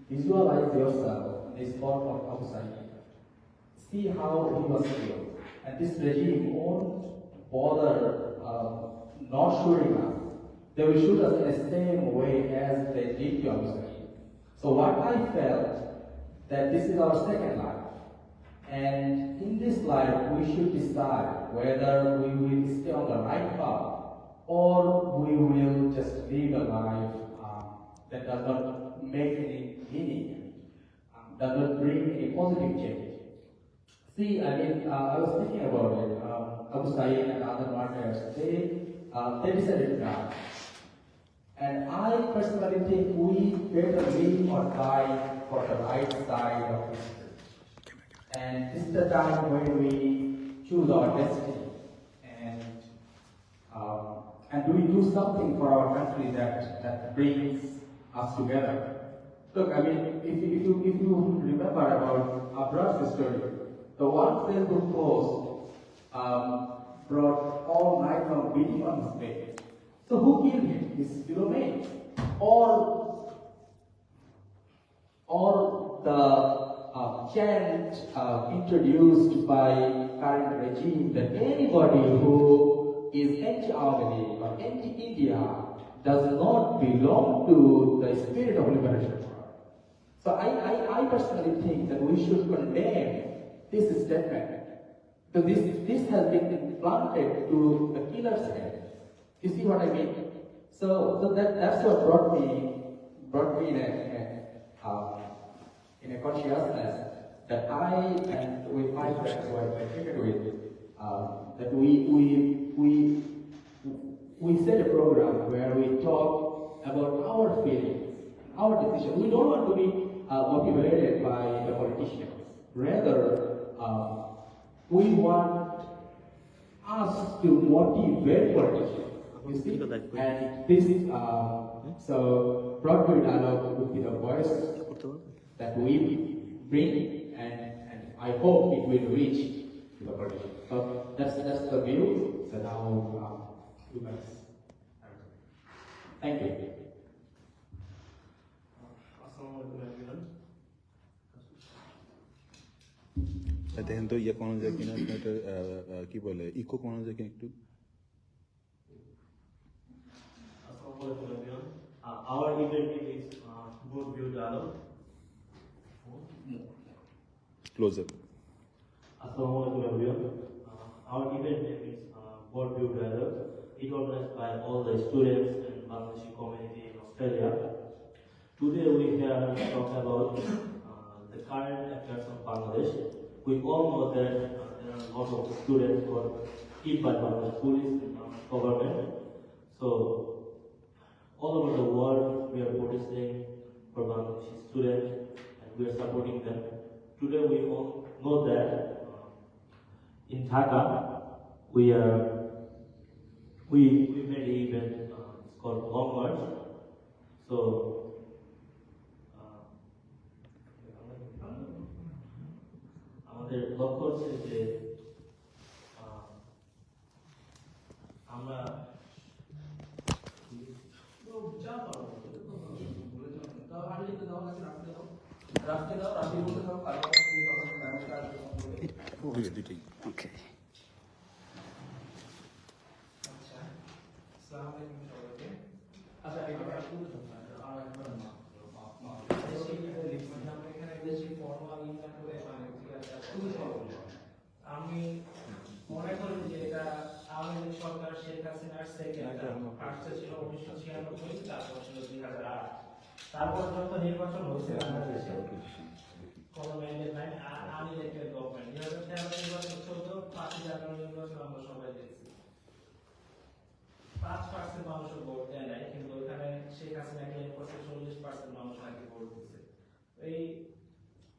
visualize yourself in the spot of Abu Sayyid. See how he was killed. And this regime won't bother not shooting us. They will shoot us in the same way as they did to Abu Sayyid. So what I felt that this is our second life. And in this life, we should decide whether we will stay on the right path or we will just live a life that does not make any meaning, does not bring any positive change. See, I was thinking about it. Abu Sayyid and other martyrs, they decided to die. And I personally think we better live or die for the right side of history. And this is the time when we choose our destiny. And do we do something for our country that brings us together? Look, if you remember about Abraham's story, the one Facebook post brought all night long beating on his bed. So who killed him? His Philomene, or the chant introduced by current regime that anybody who is anti-Albany or anti-India does not belong to the spirit of liberation. So I personally think that we should condemn this statement. So this has been planted to the killer's head. You see what I mean? So that's what brought me in a consciousness that I and with my friends who I treated with that we set a program where we talk about our feelings, our decisions. We don't want to be motivated by the politicians. Rather, we want us to motivate politicians. You see, and this so Broadway dialogue would be the voice that we bring, and I hope it will reach to the politicians. So that's the view. So now you guys. Thank you. দেখেন তো ইয়ে কোনো যায় কিনা এটা কি বলে eco কোনো যায় কিনা একটু Our event is Worldview Dialogue. Closer. Assalamualaikum everyone. Our event name is Worldview Dialogue. It organized by all the students and Bangladeshi community in Australia. Today we here talk about the current affairs of Bangladesh. We all know that there are a lot of students who are killed by Bangladesh police and Bangladesh government. So all over the world, we are protesting for Bangladeshi students and we are supporting them. Today, we all know that in Dhaka, we made an event. It's called Long March. So আমাদের লক্ষ্য হচ্ছে যে আমরা Okay. আমি মনে করি যে এটা আওয়ামী লীগ সরকার শেখ হাসিনার সেকেন্ড ফার্স্টে ছিল 1996, তারপর ছিল 2008, তারপর যত নির্বাচন হয়েছে বাংলাদেশে কোনো ম্যান্ডেট নাই, আনইলেক্টেড গভর্নমেন্ট। 2013 নির্বাচন চলতো, 5 জানুয়ারি নির্বাচন আমরা সবাই দেখছি, 5% মানুষের ভোট দেয় নাই, কিন্তু ওইখানে শেখ হাসিনা ক্লেম করছে 40% মানুষ নাকি ভোট দিচ্ছে। এই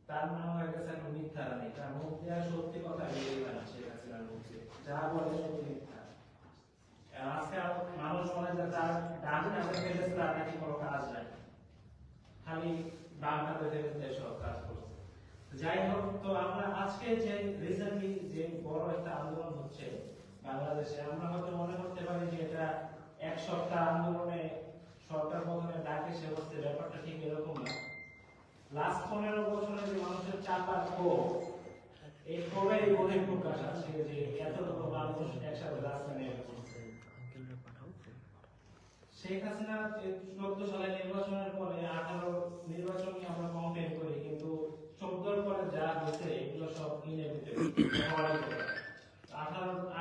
তার নাম হয়ে গেছে এখন মিথ্যা রানী, তার মুখ দেওয়া সত্যি কথা বেরিয়ে না শেখ হাসিনার মুখে, যা বলে সত্যি মিথ্যা। আজকে মানুষ বলে যে তার ডান হাতে ফেলেছে, তার নাকি কোনো কাজ নাই, খালি বাম হাতে ফেলেছে সব কাজ করছে। যাই হোক, তো আমরা আজকে যে রিসেন্টলি যে বড় একটা আন্দোলন হচ্ছে বাংলাদেশে, আমরা হয়তো মনে করতে পারি যে এটা এক সপ্তাহ আন্দোলনে সরকার পতনের ডাকে সে হচ্ছে, ব্যাপারটা ঠিক এরকম না। লাস্ট 15 বছরে যে মানুষের চাপা ক্ষোভ, এই ক্ষোভের এই বহিঃপ্রকাশ আছে যে এতটুকু মানুষ একসাথে রাস্তা নিয়ে বসছে। শেখ হাসিনা 14 সালে নির্বাচনের পরে 18 নির্বাচন নিয়ে আমরা কমপ্লেন করি, কিন্তু 14 পরে যা হয়েছে এগুলো সব ইনএভিটেবল।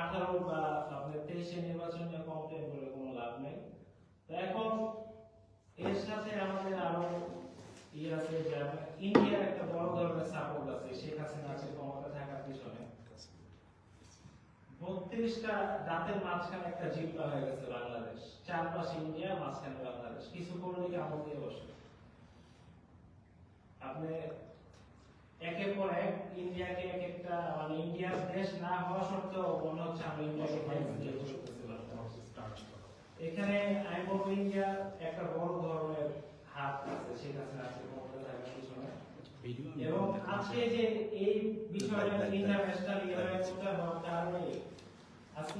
18 বা আপনার 23 নির্বাচন নিয়ে কমপ্লেন করে কোনো লাভ নেই। তো এখন এর সাথে আমাদের আরো আছে যে ইন্ডিয়ার একটা বড় ধরনের সাপোর্ট আছে শেখ হাসিনা আছে ক্ষমতা থাকার পিছনে। 32টা দাঁতের মাঝখানে একটা জিব্বা হয়ে গেছে বাংলাদেশ, চারপাশে ইন্ডিয়া, মাঝখানে বাংলাদেশ, কিছু করলে কি আমল দিয়ে বসে। আপনি একের পর এক ইন্ডিয়াকে এক একটা মানে ইন্ডিয়ার দেশ না হওয়া সত্ত্বেও মনে হচ্ছে আমরা ইন্ডিয়াকে ট্যাক্স দিয়ে বসতেছিলাম। এখানে আমি বলবো ইন্ডিয়া একটা বড় ধরনের হাত আছে শেখ হাসিনা আছে ক্ষমতা থাকার পিছনে। এবং আজকে যে এই বিষয়টা ইন্টারন্যাশনাল লেভেলে করতে হওয়ার কারণে আজকে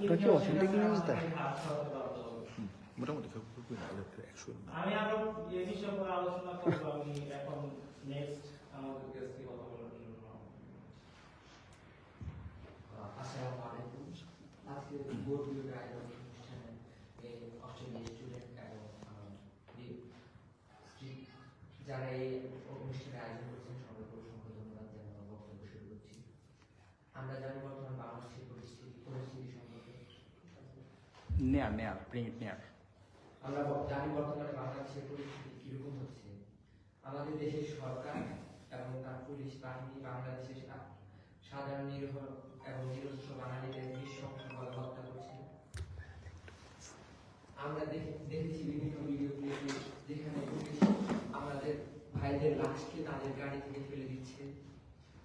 হাত ছড়াতে বাধ্য হবে। মোটামুটি 100 আমি আরো এই বিষয়ে পরে আলোচনা করবো। আমি এখন নেক্সট আমাদের গেস্টকে কথা বলার জন্য। আসসালামু আলাইকুম। আজকে বোর্ড বিভাগের আয়োজন অনুষ্ঠানে অস্ট্রেলিয়ার স্টুডেন্ট এবং যারা এই অনুষ্ঠানে আয়োজন করছেন সবাইকে অসংখ্য ধন্যবাদ জানিয়ে আমার বক্তব্য শুরু করছি। আমরা জানি বর্তমান বাংলাদেশের পরিস্থিতি সম্পর্কে আমরা জানি বর্তমানে বাংলাদেশের পরিস্থিতি কিরকম হচ্ছে। আমাদের দেশের সরকার এবং তার পুলিশ বাহিনী বাংলাদেশের সাধারণ নিরীহ এবং নিরস্ত্র বাঙালিদের নৃশংসভাবে হত্যা করছে। আমরা দেখেছি বিভিন্ন ভিডিও ক্লিপে যেখানে পুলিশ আমাদের ভাইদের লাশকে তাদের গাড়ি থেকে ফেলে দিচ্ছে।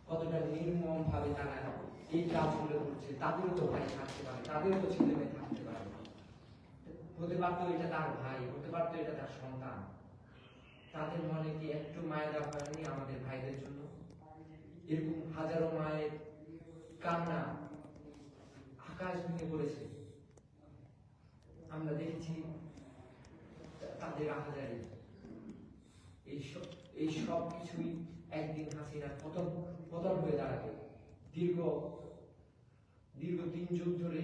কতটা নির্মম ভাবে তারা এই কাজগুলো করছে। তাদেরও তো ভাই থাকতে পারে, তাদেরও তো ছেলে মেয়ে থাকতে পারে, হতে পারতো এটা তার ভাই, হতে পারতো এটা তার সন্তান। তাদের মনে কি একটু মায়া দেওয়া হয়নি আমাদের ভাইদের জন্য? এরকম হাজারো মায়ের কান্না আকাশ ভেঙে পড়েছে। আমরা দেখেছি তাদের আহাজারি। এই সব কিছুই একদিন হাসিনার পতন হয়ে দাঁড়াবে। দীর্ঘ 3 যুগ ধরে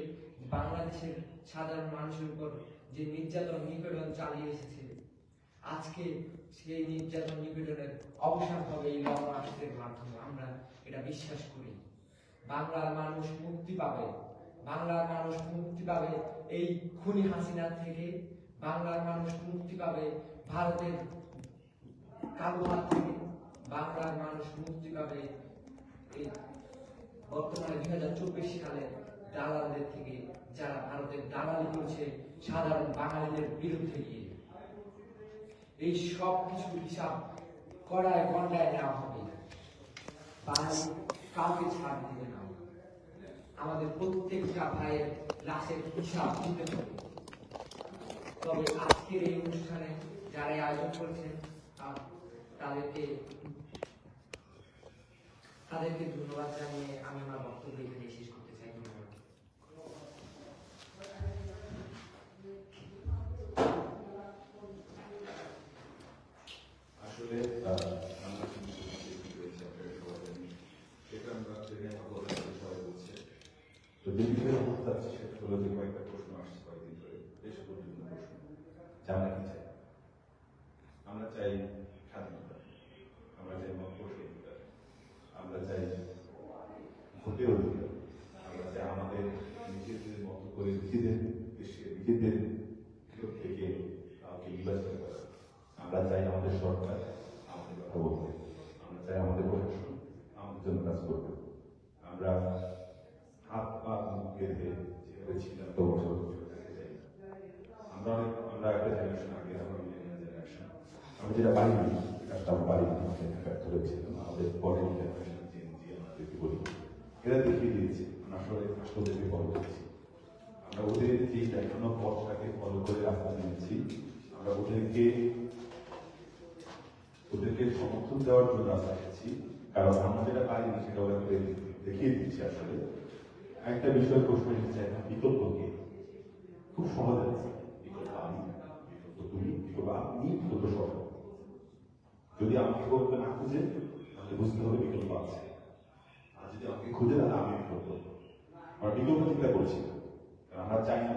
বাংলাদেশের সাধারণ মানুষের উপর যে নির্যাতন নিপীড়ন চালিয়ে এসেছে, আজকে সেই নির্যাতন নিপীড়নের অবসান হবে এই লং মার্চের মাধ্যমে। আমরা এটা বিশ্বাস করি। বাংলার মানুষ মুক্তি পাবে, বাংলার মানুষ মুক্তি পাবে এই খুনি হাসিনার থেকে, বাংলার মানুষ মুক্তি পাবে ভারতের কালো হাত থেকে, বাংলার মানুষ মুক্তি পাবে এই বর্তমানে 2024 সালে দালালদের থেকে, যারা ভারতের দালালি করছে সাধারণ বাঙালিদের বিরুদ্ধে গিয়ে। এই সব কিছু হিসাব করায় গন্ডায় নেওয়া হবে। বাঙালি কাউকে ছাড় দিবে না। আমাদের প্রত্যেকটা ভাইয়ের লাশের হিসাব দিতে হবে। তবে আজকের এই অনুষ্ঠানে যারা আয়োজন করেছেন তাদেরকে ধন্যবাদ জানিয়ে আমি আমার বক্তব্য এখানে শেষ করতে চাই। ধন্যবাদ। আসলে আমরা সেটা আমরা সবাই বলছে। তো যে বিষয়ে অবস্থা আছে সেটা হলো যে কয়েকটা প্রশ্ন আসছে কয়েকদিন ধরে, বেশ গুরুত্বপূর্ণ প্রশ্ন যে আমরা কি চাই। আমরা চাই স্বাধীনতা, আমরা চাই মতপোষণ অধিকার, আমরা চাই ভোটের অধিকার, আমরা চাই আমাদের নিজেদের মতো করে নিজেদের দেশে নিজেদের থেকে কাউকে নির্বাচন করা। আমরা চাই আমাদের সরকার আমাদের কথা বলবে, আমরা চাই আমাদের প্রশাসন আমাদের জন্য কাজ করবে। আমরা হাত পা মুখ বেঁধে যেভাবে ছিলাম তো বছর থাকতে চাই। আমরা একটা জেনারেশন আগে, আমরা জেনারেশন আমরা যেটা পারি না কাজটা আমরা পারি না, আমাদের ব্যর্থ হয়েছিলাম। আমাদের পরের জেনারেশন চেঞ্জি আমাদেরকে বলি, এরা দেখিয়ে দিয়েছে আমরা আসলে ওদেরকে ফলো করেছি। আমরা ওদের যে দেখানো পথটাকে ফলো করে রাস্তা নিয়েছি। আমরা ওদেরকে সমর্থন দেওয়ার জন্য রাস্তা গেছি, কারণ আমরা যেটা পারি না সেটা ওদেরকে দেখিয়ে দিচ্ছি। আসলে একটা বিষয় প্রশ্ন এসেছে, এখন বিকল্প কে? খুব সহজ আছে, বিকল্প আমি, বিকল্প তুমি, বিকল্প আপনি, বিকল্প সরকার। যদি আমাকে বিকল্প না খুঁজে তাহলে বুঝতে হবে বিকল্প আছে, আর যদি আমাকে খুঁজে তাহলে আমি বিকল্প। আমরা বিকল্প চিন্তা করছি না, কারণ আমরা চাই না,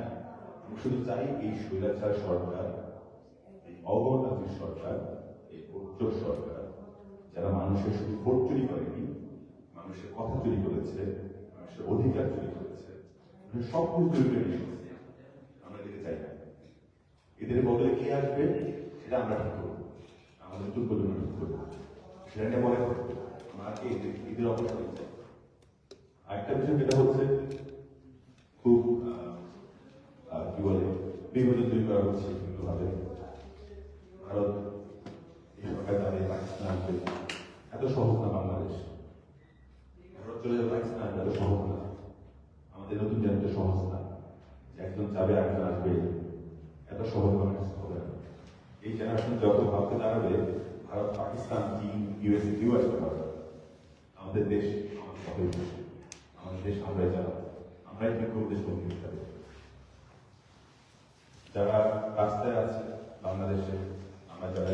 আমরা শুধু চাই এই স্বৈরাচার সরকার, এই অগণতান্ত্রিক সরকার, এই উচ্চ সরকার, যারা মানুষের শুধু ভোট চুরি করেনি, মানুষের কথা চুরি করেছে, মানুষের অধিকার চুরি করেছে, মানুষের সব কিছু চুরি করে নিয়ে গেছে। আমরা যেতে চাই না। এদের বদলে কে আসবে সেটা আমরা ঠিক করবো, আমাদের নতুন প্রজন্ম ঠিক করবো, সেটা নিয়ে মনে করবো আমরা এদের অবস্থা চাই। আরেকটা বিষয় যেটা হচ্ছে খুব কি বলে বিভাজন তৈরি করা হচ্ছে বিভিন্নভাবে। ভারত এই সরকার যাবে, পাকিস্তান আসবে, এত সহজ না বাংলাদেশ। ভারত চলে যাবে, পাকিস্তান আসবে, এত সহজ না। আমাদের নতুন জেনারেশন সহজ না যে একজন যাবে একজন আসবে, এত সহজ বাংলাদেশ হবে না। এই জেনারেশন যত ভাবতে দাঁড়াবে, ভারত, পাকিস্তান, চীন, ইউএসএ কেউ আসতে পারবে না। আমাদের দেশ আমাদের সবাই দেশ, আমাদের দেশ আমরাই চালাবো, আমরাই ঠিক করবো দেশ বন্ধু হিসাবে। যারা রাস্তায় আছে বাংলাদেশে, আমরা যারা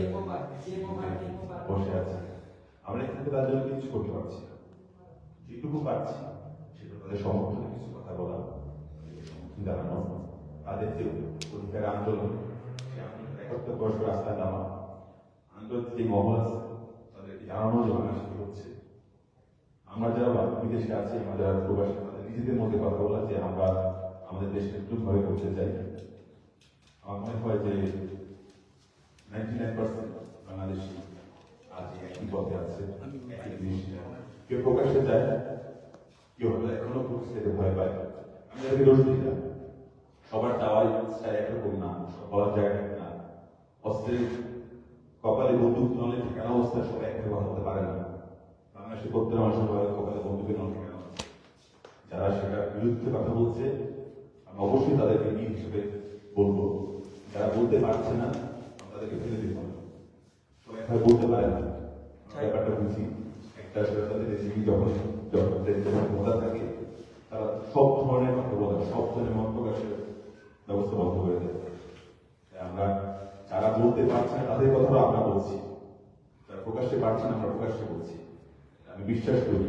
বসে আছি, আমরা এখান থেকে তাদের জন্য কিছু করতে পারছি না। যেটুকু পারছি সেটা তাদের সমর্থনে কিছু কথা বলা, সমর্থন জানানো, তাদের যে অধিকার আন্দোলন, সে আন্দোলন 71 বছর রাস্তায় নামা, আন্দোলন যে মহল আছে তাদেরকে জানানো যে বাংলাদেশে কি হচ্ছে। আমরা যারা বিদেশে আছি, আমরা যারা প্রবাসী, তাদের নিজেদের মধ্যে কথা বলা যে আমরা আমাদের দেশকে নতুন ঘরে করতে চাই। আমার মনে হয় যে 99% বাংলাদেশি আজ একই পথে আছে, একই জিনিস। কেউ প্রকাশ্যে যায়, কেউ হয়তো এখনো প্রকাশ্যে ভয় পায়। আমি তাদেরকে দোষ দিই না, সবার চাওয়ার ইচ্ছা একরকম না, সব বলার জায়গা না। অস্ত্রের কপালে বন্দুক নলে ঠিকানা অবস্থায় সবাই একটা কথা বলতে পারে না। বাংলাদেশের প্রত্যেক মানুষের কপালে বন্দুকের নল ঠিকানা আছে। যারা সেটার বিরুদ্ধে কথা বলছে, আমি অবশ্যই তাদেরকে নিয়ে হিসেবে বলবো। যারা বলতে পারছে না, তাদেরকে ফেলে দিতে হবে। সবাই একবার বলতে পারে না, ব্যাপারটা বুঝি। একটা তাদের রেসিপি যখন ক্ষমতা থাকে, তারা সব ধরনের কথা বলে, সব ধরনের মত প্রকাশের ব্যবস্থা বন্ধ করে দেয়। আমরা যারা বলতে পারছে না তাদের কথা আমরা বলছি, যারা প্রকাশ্যে পারছে না আমরা প্রকাশ্যে বলছি। আমি বিশ্বাস করি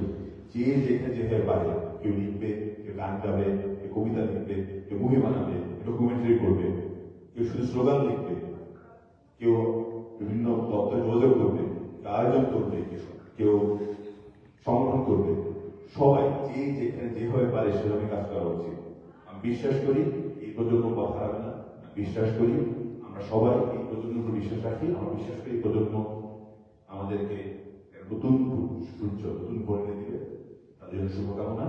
যে যেখানে যেভাবে পারে, কেউ লিখবে, কেউ গান গাবে, কেউ কবিতা লিখবে, কেউ মুভি বানাবে, ডকুমেন্টারি করবে, কেউ শুধু স্লোগান লিখবে, কেউ বিভিন্ন তথ্য যোগাযোগ করবে, কেউ আয়োজন করবে, কেউ সংগঠন করবে। সবাই যে যেখানে যেভাবে পারে সেভাবে কাজ করা উচিত। আমি বিশ্বাস করি এই প্রজন্ম কথা হবে না, বিশ্বাস করি আমরা সবাই এই প্রজন্মের উপর বিশ্বাস রাখি। আমরা বিশ্বাস করি এই প্রজন্ম আমাদেরকে নতুন সূর্য, নতুন ভোর এনে দিবে। তাদের জন্য শুভকামনা,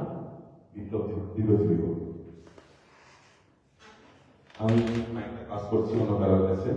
বিপ্লব দীর্ঘজীবী হোক। আমি একটা কাজ করছি অন্য কারোর কাছে।